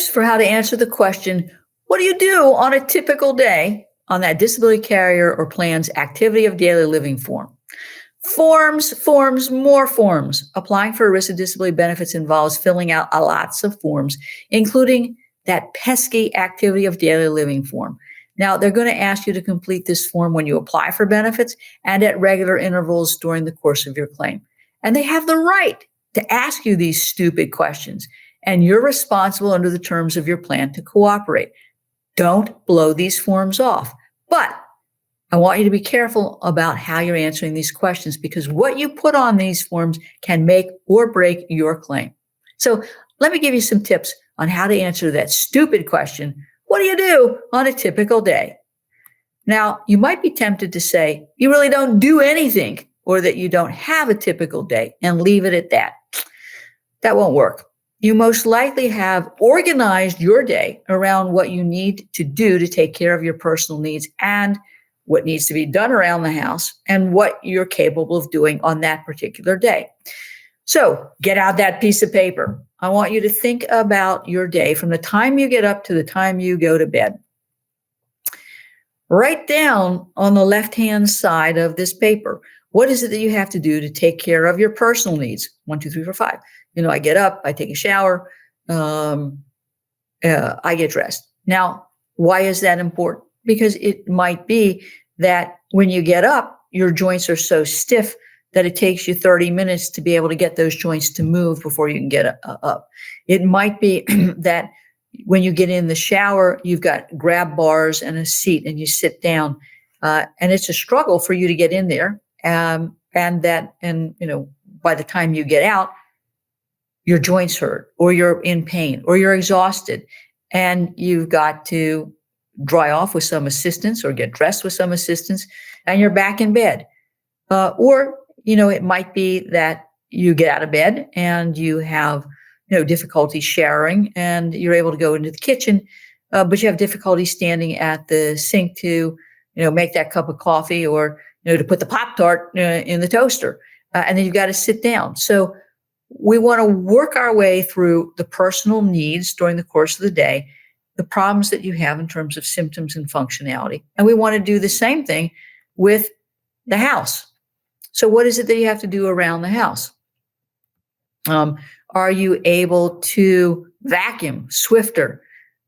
tips for how to answer the question, what do you do on a typical day on that disability carrier or plan's activity of daily living form? Forms, more forms. Applying for ERISA disability benefits involves filling out lots of forms, including that pesky activity of daily living form. Now, they're going to ask you to complete this form when you apply for benefits and at regular intervals during the course of your claim. And they have the right to ask you these stupid questions, and you're responsible under the terms of your plan to cooperate. Don't blow these forms off. But I want you to be careful about how you're answering these questions, because what you put on these forms can make or break your claim. So let me give you some tips on how to answer that stupid question, what do you do on a typical day? Now, you might be tempted to say you really don't do anything, or that you don't have a typical day, and leave it at that. That won't work. You most likely have organized your day around what you need to do to take care of your personal needs and what needs to be done around the house and what you're capable of doing on that particular day. So get out that piece of paper. I want you to think about your day from the time you get up to the time you go to bed. Write down on the left-hand side of this paper, what is it that you have to do to take care of your personal needs? 1, 2, 3, 4, 5. I get up, I take a shower, I get dressed. Now, why is that important? Because it might be that when you get up, your joints are so stiff that it takes you 30 minutes to be able to get those joints to move before you can get up. It might be that when you get in the shower, you've got grab bars and a seat and you sit down, and it's a struggle for you to get in there. By the time you get out, your joints hurt, or you're in pain, or you're exhausted, and you've got to dry off with some assistance or get dressed with some assistance, and you're back in bed. Or it might be that you get out of bed and you have, difficulty showering, and you're able to go into the kitchen, but you have difficulty standing at the sink to, make that cup of coffee, or, to put the Pop-Tart in the toaster. And then you've got to sit down. So we want to work our way through the personal needs during the course of the day, the problems that you have in terms of symptoms and functionality. And we want to do the same thing with the house. So what is it that you have to do around the house? Are you able to vacuum swifter?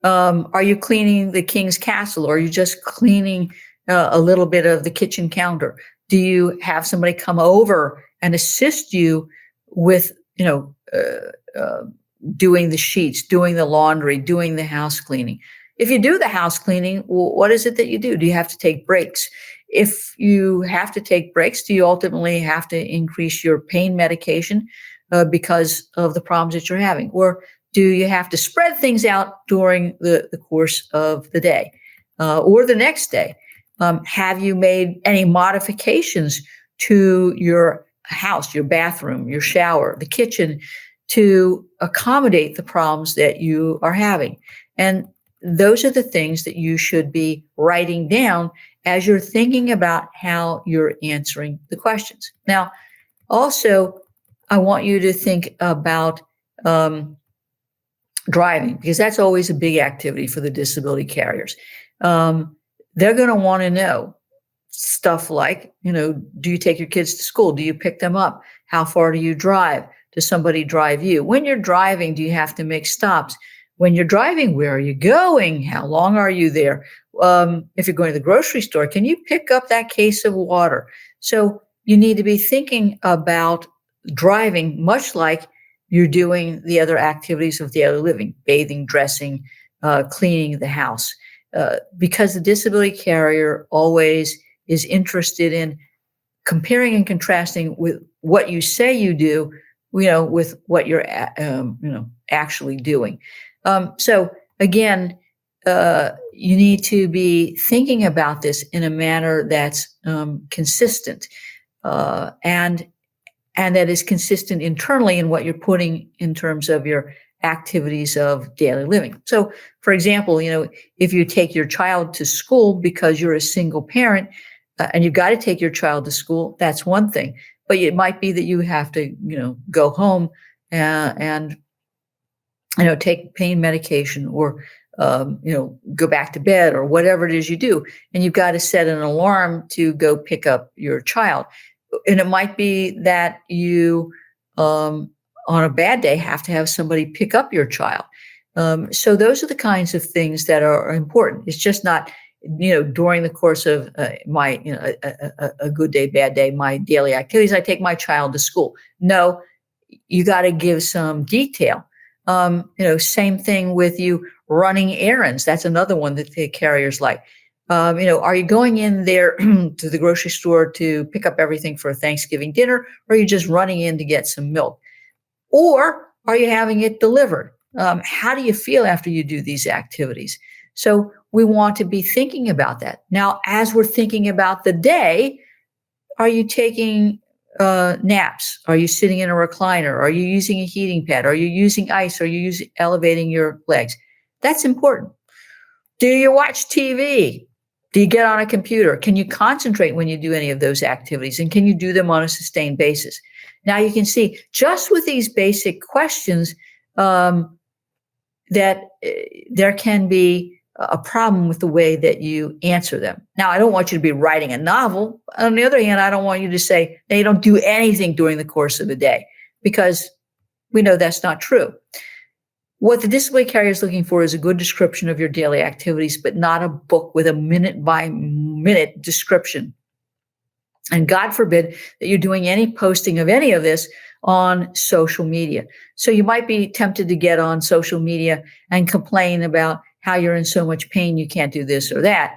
Are you cleaning the king's castle, or are you just cleaning a little bit of the kitchen counter? Do you have somebody come over and assist you with, doing the sheets, doing the laundry, doing the house cleaning? If you do the house cleaning, what is it that you do? Do you have to take breaks? If you have to take breaks, do you ultimately have to increase your pain medication because of the problems that you're having? Or do you have to spread things out during the course of the day or the next day? Have you made any modifications to your house, your bathroom, your shower, the kitchen, to accommodate the problems that you are having? And those are the things that you should be writing down as you're thinking about how you're answering the questions. Now, also, I want you to think about driving, because that's always a big activity for the disability carriers. They're going to want to know stuff like, do you take your kids to school? Do you pick them up? How far do you drive? Does somebody drive you? When you're driving, do you have to make stops? When you're driving, where are you going? How long are you there? If you're going to the grocery store, can you pick up that case of water? So you need to be thinking about driving much like you're doing the other activities of daily living, bathing, dressing, cleaning the house, because the disability carrier always is interested in comparing and contrasting with what you say you do, with what you're, actually doing. So again, you need to be thinking about this in a manner that's consistent, and that is consistent internally in what you're putting in terms of your activities of daily living. So, for example, if you take your child to school because you're a single parent and you've got to take your child to school, that's one thing. But it might be that you have to, go home and take pain medication or, go back to bed or whatever it is you do. And you've got to set an alarm to go pick up your child. And it might be that you, on a bad day, have to have somebody pick up your child. So those are the kinds of things that are important. It's just not, during the course of my, a good day, bad day, my daily activities, I take my child to school. No, you got to give some detail. Same thing with you running errands. That's another one that the carriers like. Are you going in there to the grocery store to pick up everything for Thanksgiving dinner, or are you just running in to get some milk? Or are you having it delivered? How do you feel after you do these activities? So we want to be thinking about that. Now, as we're thinking about the day, are you taking naps? Are you sitting in a recliner? Are you using a heating pad? Are you using ice? Are you elevating your legs? That's important. Do you watch TV? Do you get on a computer? Can you concentrate when you do any of those activities? And can you do them on a sustained basis? Now you can see just with these basic questions that there can be a problem with the way that you answer them. Now, I don't want you to be writing a novel. On the other hand, I don't want you to say they don't do anything during the course of the day, because we know that's not true. What the disability carrier is looking for is a good description of your daily activities, but not a book with a minute by minute description. And God forbid that you're doing any posting of any of this on social media. So you might be tempted to get on social media and complain about how you're in so much pain you can't do this or that,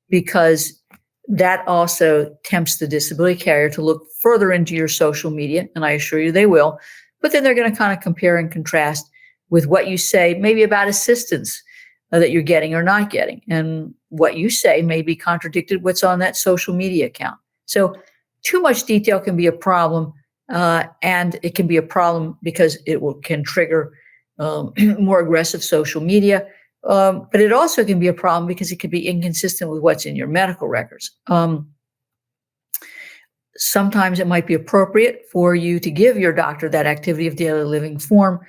because that also tempts the disability carrier to look further into your social media, and I assure you they will. But then they're going to kind of compare and contrast with what you say, maybe about assistance that you're getting or not getting. And what you say may be contradicted what's on that social media account. So too much detail can be a problem, and it can be a problem because it can trigger more aggressive social media. But it also can be a problem because it could be inconsistent with what's in your medical records. Sometimes it might be appropriate for you to give your doctor that activity of daily living form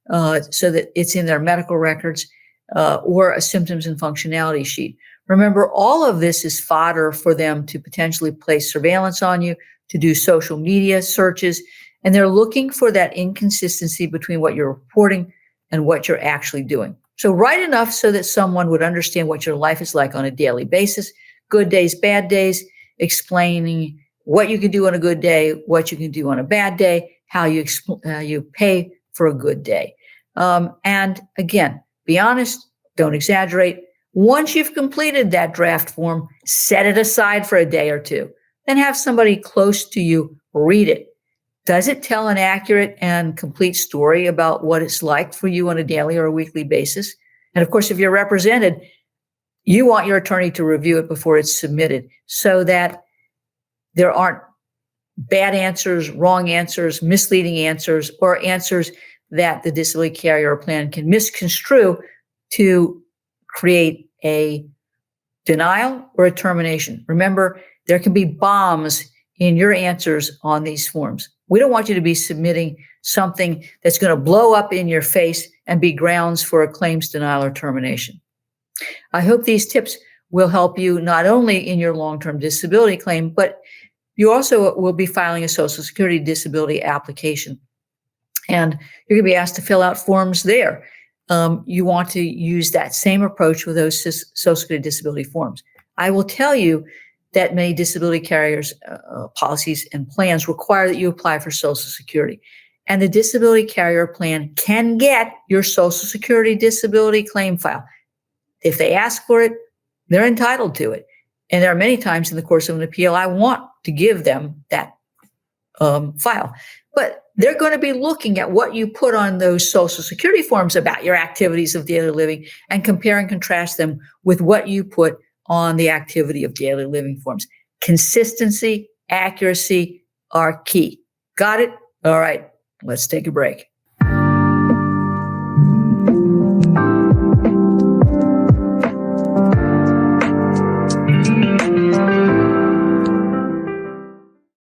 so that it's in their medical records, or a symptoms and functionality sheet. Remember, all of this is fodder for them to potentially place surveillance on you, to do social media searches, and they're looking for that inconsistency between what you're reporting and what you're actually doing. So write enough so that someone would understand what your life is like on a daily basis, good days, bad days, explaining what you can do on a good day, what you can do on a bad day, how you pay for a good day. And again, be honest, don't exaggerate. Once you've completed that draft form, set it aside for a day or two. Then have somebody close to you read it. Does it tell an accurate and complete story about what it's like for you on a daily or a weekly basis? And of course, if you're represented, you want your attorney to review it before it's submitted so that there aren't bad answers, wrong answers, misleading answers, or answers that the disability carrier or plan can misconstrue to create a denial or a termination. Remember, there can be bombs in your answers on these forms. We don't want you to be submitting something that's going to blow up in your face and be grounds for a claims denial or termination. I hope these tips will help you not only in your long-term disability claim, but you also will be filing a Social Security disability application. And you're going to be asked to fill out forms there. You want to use that same approach with those Social Security disability forms. I will tell you that many disability carriers' policies and plans require that you apply for Social Security. And the disability carrier plan can get your Social Security disability claim file. If they ask for it, they're entitled to it. And there are many times in the course of an appeal, I want to give them that file. But they're going to be looking at what you put on those Social Security forms about your activities of daily living and compare and contrast them with what you put on the activity of daily living forms. Consistency, accuracy are key. Got it? All right, let's take a break.